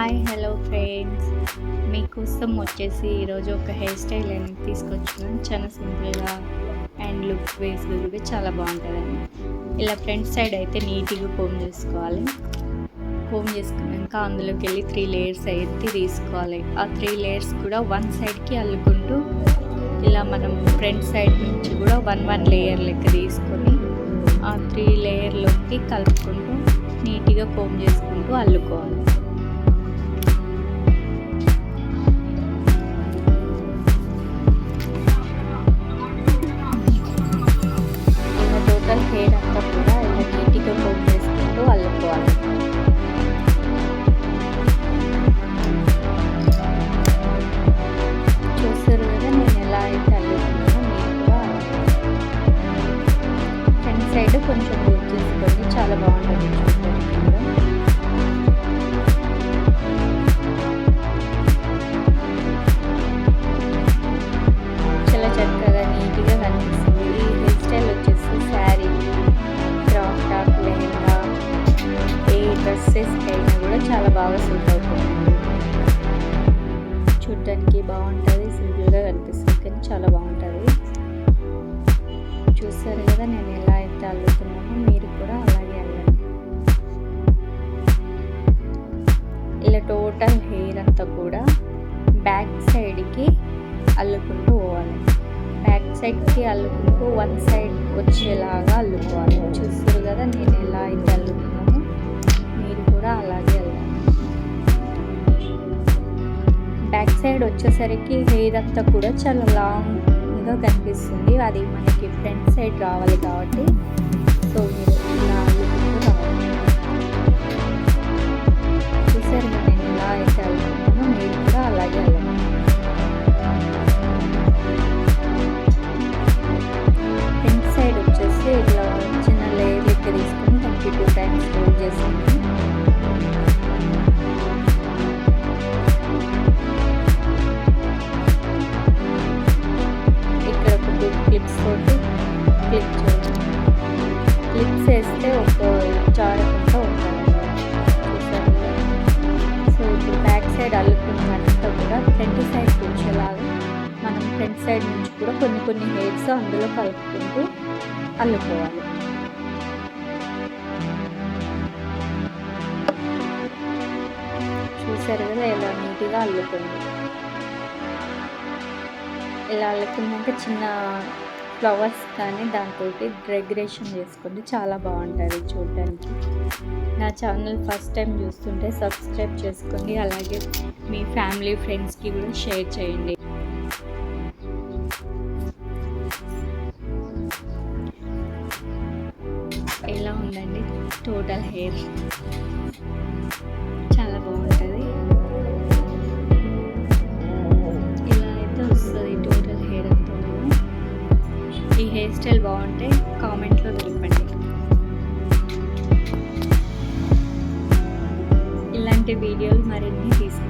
Hi hello friends, మీకోసం వచ్చేసి ఈరోజు ఒక హెయిర్ స్టైల్ అనేది తీసుకొచ్చాను. చాలా సింపుల్గా అండ్ లుక్ వేస్గా కూడా చాలా బాగుంటుందండి. ఇలా ఫ్రంట్ సైడ్ అయితే నీట్గా కోమ్ చేసుకోవాలి. కోమ్ చేసుకున్నాక అందులోకి వెళ్ళి 3 లేయర్స్ అయితే తీసుకోవాలి. ఆ 3 లేయర్స్ కూడా వన్ సైడ్కి అల్లుకుంటూ ఇలా మనం ఫ్రంట్ సైడ్ నుంచి కూడా వన్ లేయర్ లెక్క తీసుకొని ఆ 3 లేయర్లోకి కలుపుకుంటూ నీట్గా కోమ్ చేసుకుంటూ అల్లుకోవాలి. హెయిర్ అంతా కూడా ఇలా నీట్గా కోమ్ చేసుకుంటూ అల్లుకోవాలి. చూస్తారు కదా నేను ఎలా అయితే అల్లుకున్నానో మీరు కూడా ఫ్రంట్ సైడ్ కొంచెం లూజ్ చేసుకోండి, చాలా బాగుంటుంది చూడడానికి కూడా. చాలా చక్కగా నీట్గా కనిపిస్తుంది. ఈ హెయిర్ స్టైల్ వచ్చేసి శారీ, క్రాప్ టాప్, లెహంగా, ఏ డ్రెస్సెస్కి అయినా కూడా చాలా బాగా సూట్ అవుతుంది. చూడడానికి బాగుంటుంది, సింపుల్గా కనిపిస్తుంది కానీ చాలా బాగుంటుంది. చూస్తారు కదా నేను ఎలా అయితే అల్లుతున్నానో మీరు కూడా అలాగే అల్లండి. ఇలా టోటల్ హెయిర్ అంతా కూడా బ్యాక్ సైడ్కి అల్లుకుంటూ పోవాలి. బ్యాక్ సైడ్కి అల్లుకుంటూ వన్ సైడ్ వచ్చేలాగా అల్లుకోవాలి. చూస్తారు కదా నేను ఎలా అయితే అల్లుకున్నానో మీరు కూడా అలాగే అల్లండి. బ్యాక్ సైడ్ వచ్చేసరికి హెయిర్ అంతా కూడా చాలా లాంగ్గా కనిపిస్తుంది. అది మనకి ఫ్రంట్ సైడ్ రావాలి కాబట్టి సో మీరు ఇలా అల్లుకుంటూ రావాలి. చూసారు కదా నేను ఎలా అయితే అల్లుకున్నానో మీరు కూడా అలాగే అల్లండి. ఫ్రంట్ సైడ్ వచ్చేసి ఇట్లా చిన్న లేయర్ లెక్క తీసుకొని 32 టైమ్స్ ఫోల్డ్ చేసుకుంటాం. ఇక్కడ ఒక 2 క్లిప్స్ తోటి క్లిప్ చేయాలి. క్లిప్స్ వేస్తే ఒక జారకుండా ఉంటుంది. చూసారు కదా. సో ఇప్పుడు బ్యాక్ సైడ్ అల్లుకున్నంతా కూడా ఫ్రంట్ సైడ్ వచ్చేలాగా మనం ఫ్రంట్ సైడ్ నుంచి కూడా కొన్ని హెయిర్స్ అందులో కలుపుకుంటూ అల్లుకోవాలి. చూసారు కదా ఎలా నీట్గా అల్లుకుంది. ఇలా అల్లుకున్నాక చిన్న ఫ్లవర్స్ కానీ దాంతో డెకరేషన్ చేసుకోండి, చాలా బాగుంటుంది చూడడానికి. నా ఛానల్ ఫస్ట్ టైం చూస్తుంటే సబ్స్క్రైబ్ చేసుకోండి, అలాగే మీ ఫ్యామిలీ ఫ్రెండ్స్కి కూడా షేర్ చేయండి. ఎలా ఉందండి టోటల్ హెయిర్, చాలా బాగుంటుంది. ఇలా అయితే వస్తుంది టోటల్ హెయిర్ అంతా. ఈ హెయిర్ స్టైల్ బాగుంటే కామెంట్లో తెలపండి. ఇలాంటి వీడియోలు మరిన్ని తీసుకుంటాను.